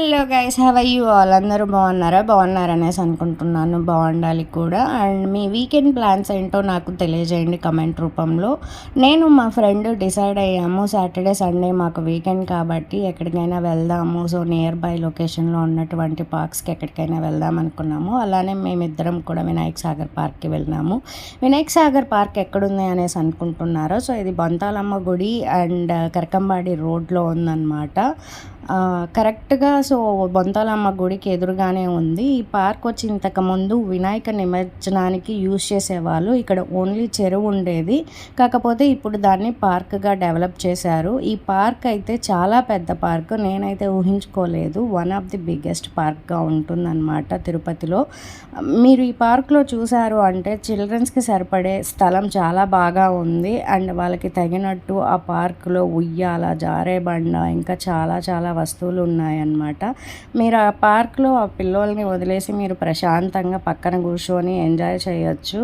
Hello guys, have you all? అందరూ బాగున్నారనేసి అనుకుంటున్నాను. బాగుండాలి కూడా. అండ్ మీ వీకెండ్ ప్లాన్స్ ఏంటో నాకు తెలియజేయండి కమెంట్ రూపంలో. నేను మా ఫ్రెండ్ డిసైడ్ అయ్యాము, సాటర్డే సండే మాకు వీకెండ్ కాబట్టి ఎక్కడికైనా వెళ్దాము. సో నియర్ బై లొకేషన్లో ఉన్నటువంటి పార్క్స్కి ఎక్కడికైనా వెళ్దాం అనుకున్నాము. అలానే మేమిద్దరం కూడా వినాయక్ సాగర్ పార్క్కి వెళ్ళినాము. వినాయక్ సాగర్ పార్క్ ఎక్కడుంది అనేసి అనుకుంటున్నారో, సో ఇది బొంతాలమ్మ గుడి అండ్ కరకంబాడి రోడ్లో ఉందన్నమాట. కరెక్ట్గా సో బొంతాలమ్మ గుడికి ఎదురుగానే ఉంది. ఈ పార్క్ వచ్చి ఇంతకుముందు వినాయక నిమజ్జనానికి యూజ్ చేసేవాళ్ళు. ఇక్కడ ఓన్లీ చెరువు ఉండేది, కాకపోతే ఇప్పుడు దాన్ని పార్క్గా డెవలప్ చేశారు. ఈ పార్క్ అయితే చాలా పెద్ద పార్క్, నేనైతే ఊహించుకోలేదు. వన్ ఆఫ్ ది బిగ్గెస్ట్ పార్క్గా ఉంటుందన్నమాట తిరుపతిలో. మీరు ఈ పార్క్లో చూసారు అంటే చిల్డ్రన్స్కి సరిపడే స్థలం చాలా బాగా ఉంది. అండ్ వాళ్ళకి తగినట్టు ఆ పార్క్లో ఉయ్యాల, జారే బండ, ఇంకా చాలా చాలా వస్తువులు ఉన్నాయన్నమాట. మీరు ఆ పార్క్లో ఆ పిల్లోల్ని వదిలేసి మీరు ప్రశాంతంగా పక్కన కూర్చొని ఎంజాయ్ చేయొచ్చు.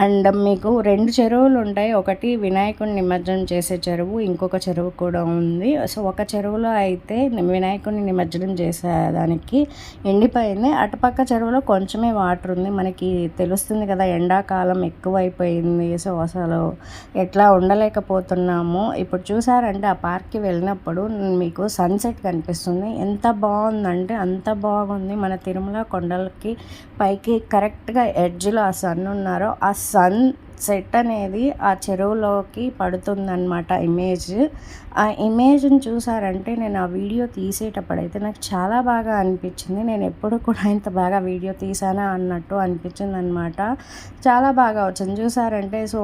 అండ్ మీకు 2 చెరువులు ఉంటాయి. ఒకటి వినాయకుడిని నిమజ్జనం చేసే చెరువు, ఇంకొక చెరువు కూడా ఉంది. సో ఒక చెరువులో అయితే వినాయకుడిని నిమజ్జనం చేసేదానికి ఎండిపోయింది. అటుపక్క చెరువులో కొంచెమే వాటర్ ఉంది. మనకి తెలుస్తుంది కదా, ఎండాకాలం ఎక్కువైపోయింది. సో అసలు ఎట్లా ఉండలేకపోతున్నాము. ఇప్పుడు చూసారంటే ఆ పార్క్కి వెళ్ళినప్పుడు మీకు సన్సెట్ కనిపిస్తుంది. ఎంత బాగుందంటే అంత బాగుంది. మన తిరుమల కొండలకి పైకి కరెక్ట్గా ఎడ్జ్లో ఆ సన్ ఉన్నారో ఆ సన్ సెట్ అనేది ఆ చెరువులోకి పడుతుందన్నమాట ఇమేజ్. ఆ ఇమేజ్ని చూసారంటే నేను ఆ వీడియో తీసేటప్పుడైతే నాకు చాలా బాగా అనిపించింది. నేను ఎప్పుడు కూడా ఇంత బాగా వీడియో తీసానా అన్నట్టు అనిపించింది అనమాట. చాలా బాగా వచ్చింది. చూసారంటే సో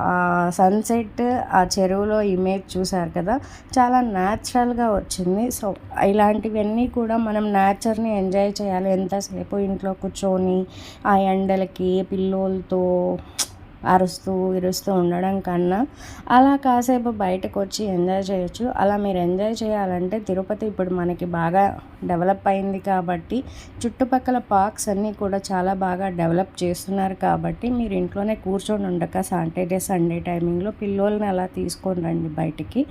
ఆ సన్సెట్ ఆ చెరువులో ఇమేజ్ చూసారు కదా, చాలా న్యాచురల్గా వచ్చింది. సో ఇలాంటివన్నీ కూడా మనం నేచర్ని ఎంజాయ్ చేయాలి. ఎంతసేపు ఇంట్లో కూర్చొని ఆ ఎండలకి పిల్లోలతో అరుస్తూ ఇరుస్తూ ఉండడం కన్నా అలా కాసేపు బయటకు వచ్చి ఎంజాయ్ చేయొచ్చు. అలా మీరు ఎంజాయ్ చేయాలంటే తిరుపతి ఇప్పుడు మనకి బాగా డెవలప్ అయింది కాబట్టి చుట్టుపక్కల పార్క్స్ అన్నీ కూడా చాలా బాగా డెవలప్ చేస్తున్నారు కాబట్టి మీరు ఇంట్లోనే కూర్చొని ఉండక సాటర్డే సండే టైమింగ్లో పిల్లోల్ని అలా తీసుకొని రండి బయటికి.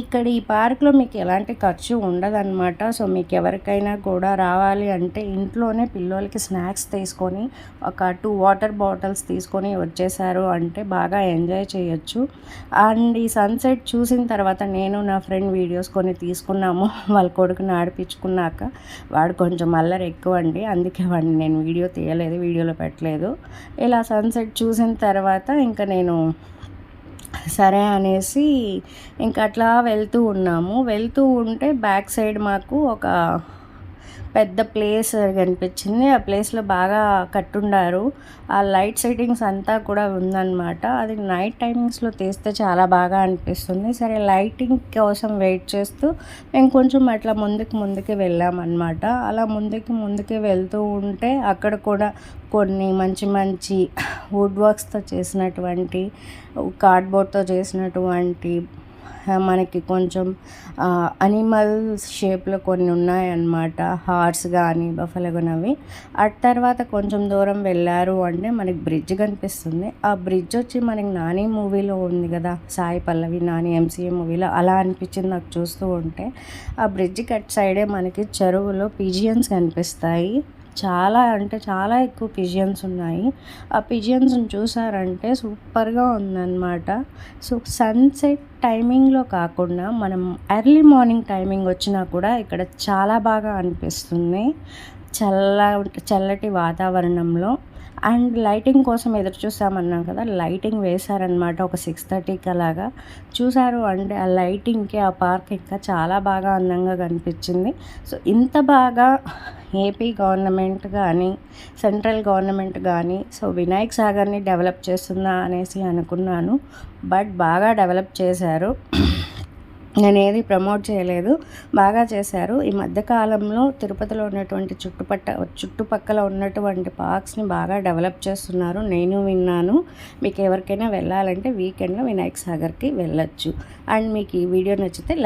ఇక్కడ ఈ పార్క్లో మీకు ఎలాంటి ఖర్చు ఉండదన్నమాట. సో మీకు ఎవరికైనా కూడా రావాలి అంటే ఇంట్లోనే పిల్లోలకి స్నాక్స్ తీసుకొని ఒక 2 వాటర్ బాటిల్స్ తీసుకొని వచ్చేసి అంటే బాగా ఎంజాయ్ చేయొచ్చు. అండ్ ఈ సన్సెట్ చూసిన తర్వాత నేను నా ఫ్రెండ్ వీడియోస్ కొన్ని తీసుకున్నాము. వాళ్ళ కొడుకుని ఆడిపించుకున్నాక వాడు కొంచెం అల్లరి ఎక్కువ అండి, అందుకే వాడిని నేను వీడియో తీయలేదు, వీడియోలో పెట్టలేదు. ఇలా సన్సెట్ చూసిన తర్వాత ఇంకా నేను సరే అనేసి ఇంకా అట్లా వెళ్తూ ఉంటే బ్యాక్ సైడ్ మాకు ఒక పెద్ద ప్లేస్ కనిపించింది. ఆ ప్లేస్లో బాగా కట్టుండారు. ఆ లైట్ సెట్టింగ్స్ అంతా కూడా ఉందన్నమాట. అది నైట్ టైమింగ్స్లో తీస్తే చాలా బాగా అనిపిస్తుంది. సరే లైటింగ్ కోసం వెయిట్ చేస్తూ మేము కొంచెం అట్లా ముందుకు వెళ్ళామన్నమాట. అలా ముందుకు వెళ్తూ ఉంటే అక్కడ కూడా కొన్ని మంచి వుడ్ వర్క్స్తో చేసినటువంటి, కార్డ్బోర్డ్తో చేసినటువంటి మనకి కొంచెం అనిమల్ షేప్లో కొన్ని ఉన్నాయన్నమాట. హార్స్ కానీ బఫెలో కానీ అవి. అటు తర్వాత కొంచెం దూరం వెళ్ళారు అంటే మనకి బ్రిడ్జ్ కనిపిస్తుంది. ఆ బ్రిడ్జ్ వచ్చి మనకి నాని మూవీలో ఉంది కదా, సాయి పల్లవి నాని ఎంసీఏ మూవీలో, అలా అనిపించింది నాకు చూస్తూ ఉంటే. ఆ బ్రిడ్జ్కి అటు సైడే మనకి చెరువులో పిజియన్స్ కనిపిస్తాయి. చాలా అంటే చాలా ఎక్కువ పిజియన్స్ ఉన్నాయి. ఆ పిజియన్స్ని చూసారంటే సూపర్గా ఉందన్నమాట. సో సన్సెట్ టైమింగ్లో కాకుండా మనం ఎర్లీ మార్నింగ్ టైమింగ్ వచ్చినా కూడా ఇక్కడ చాలా బాగా అనిపిస్తుంది చల్లటి వాతావరణంలో. అండ్ లైటింగ్ కోసం ఎదురు చూస్తామన్నాం కదా, లైటింగ్ వేశారనమాట ఒక 6:30కి అలాగా. చూసారు అంటే ఆ లైటింగ్కి ఆ పార్క్ ఇంకా చాలా బాగా అందంగా కనిపించింది. సో ఇంత బాగా ఏపీ గవర్నమెంట్ కానీ సెంట్రల్ గవర్నమెంట్ కానీ సో వినాయక్ సాగర్ని డెవలప్ చేస్తుందా అనేసి అనుకున్నాను, బట్ బాగా డెవలప్ చేశారు. నేను ఏది ప్రమోట్ చేయలేదు, బాగా చేశారు. ఈ మధ్యకాలంలో తిరుపతిలో ఉన్నటువంటి చుట్టుపక్కల ఉన్నటువంటి పార్క్స్ని బాగా డెవలప్ చేస్తున్నారు, నేను విన్నాను. మీకు ఎవరికైనా వెళ్ళాలంటే వీకెండ్లో వినాయక్ సాగర్కి వెళ్ళొచ్చు. అండ్ మీకు ఈ వీడియో నచ్చితే లైక్